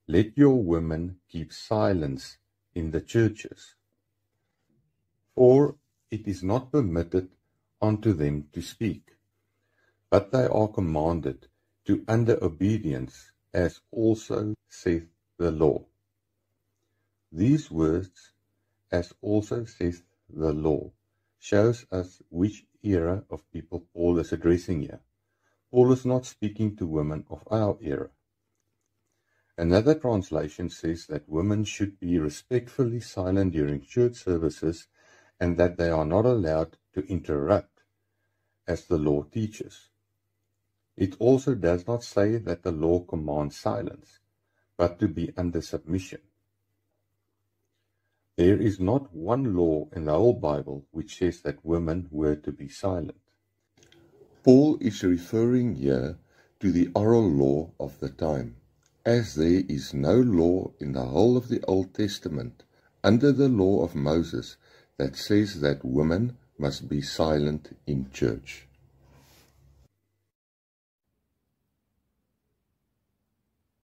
Let your women keep silence in the churches. For it is not permitted unto them to speak, but they are commanded to under obedience, as also saith the law. These words, as also saith the law, shows us which era of people Paul is addressing here. Paul is not speaking to women of our era. Another translation says that women should be respectfully silent during church services and that they are not allowed to interrupt, as the law teaches. It also does not say that the law commands silence, but to be under submission. There is not one law in the whole Bible which says that women were to be silent. Paul is referring here to the oral law of the time, as there is no law in the whole of the Old Testament, under the law of Moses, that says that women must be silent in church.